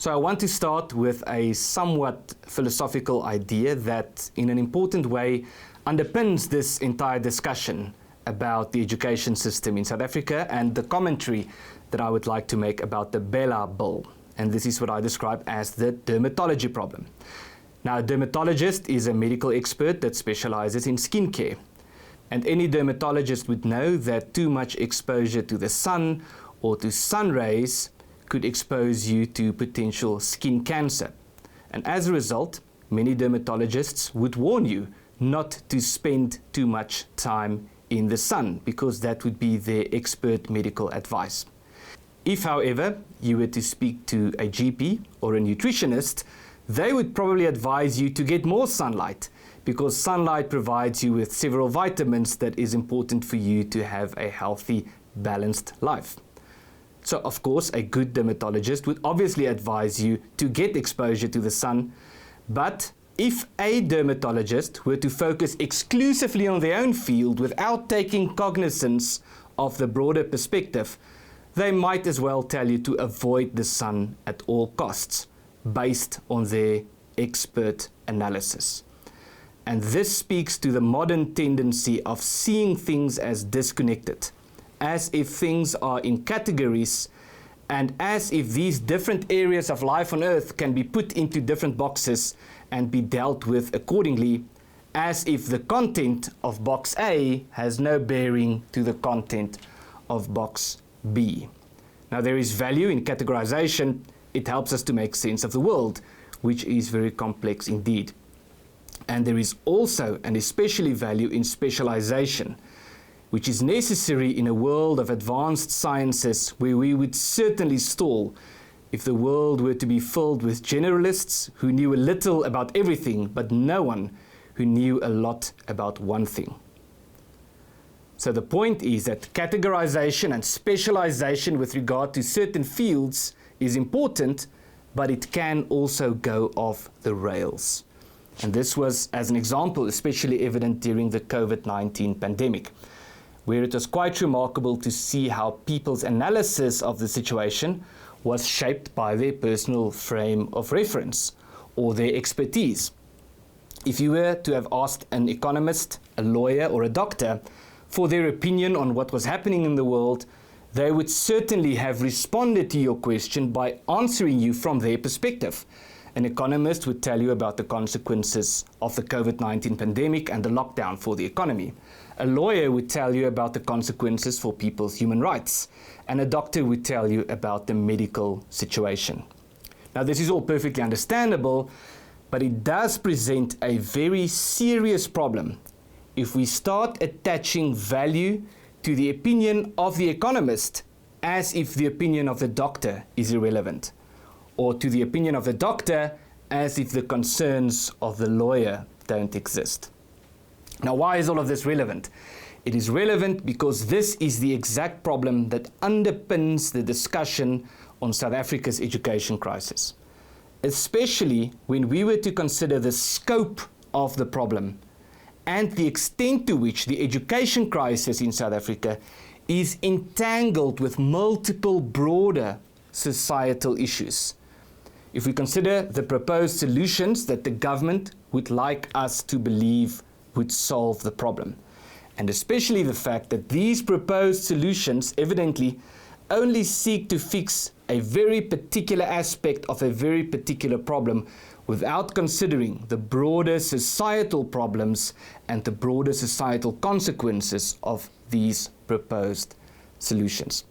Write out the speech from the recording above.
So I want to start with a somewhat philosophical idea that in an important way underpins this entire discussion about the education system in South Africa and the commentary that I would like to make about the Bela Bill. And this is what I describe as the dermatology problem. Now, a dermatologist is a medical expert that specializes in skincare. And any dermatologist would know that too much exposure to the sun or to sun rays could expose you to potential skin cancer. And as a result, many dermatologists would warn you not to spend too much time in the sun because that would be their expert medical advice. If, however, you were to speak to a GP or a nutritionist, they would probably advise you to get more sunlight because sunlight provides you with several vitamins that is important for you to have a healthy, balanced life. So, of course, a good dermatologist would obviously advise you to get exposure to the sun, but if a dermatologist were to focus exclusively on their own field without taking cognizance of the broader perspective, they might as well tell you to avoid the sun at all costs, based on their expert analysis. And this speaks to the modern tendency of seeing things as disconnected, as if things are in categories and as if these different areas of life on Earth can be put into different boxes and be dealt with accordingly, as if the content of box A has no bearing to the content of box B. Now, there is value in categorization. It helps us to make sense of the world, which is very complex indeed. And there is also and especially value in specialization, which is necessary in a world of advanced sciences where we would certainly stall if the world were to be filled with generalists who knew a little about everything, but no one who knew a lot about one thing. So the point is that categorization and specialization with regard to certain fields is important, but it can also go off the rails. And this was, as an example, especially evident during the COVID-19 pandemic, where it was quite remarkable to see how people's analysis of the situation was shaped by their personal frame of reference or their expertise. If you were to have asked an economist, a lawyer, or a doctor for their opinion on what was happening in the world, they would certainly have responded to your question by answering you from their perspective. An economist would tell you about the consequences of the COVID-19 pandemic and the lockdown for the economy. A lawyer would tell you about the consequences for people's human rights. And a doctor would tell you about the medical situation. Now, this is all perfectly understandable, but it does present a very serious problem if we start attaching value to the opinion of the economist as if the opinion of the doctor is irrelevant, or to the opinion of the doctor as if the concerns of the lawyer don't exist. Now, why is all of this relevant? It is relevant because this is the exact problem that underpins the discussion on South Africa's education crisis, especially when we were to consider the scope of the problem and the extent to which the education crisis in South Africa is entangled with multiple broader societal issues. If we consider the proposed solutions that the government would like us to believe would solve the problem, and especially the fact that these proposed solutions evidently only seek to fix a very particular aspect of a very particular problem without considering the broader societal problems and the broader societal consequences of these proposed solutions.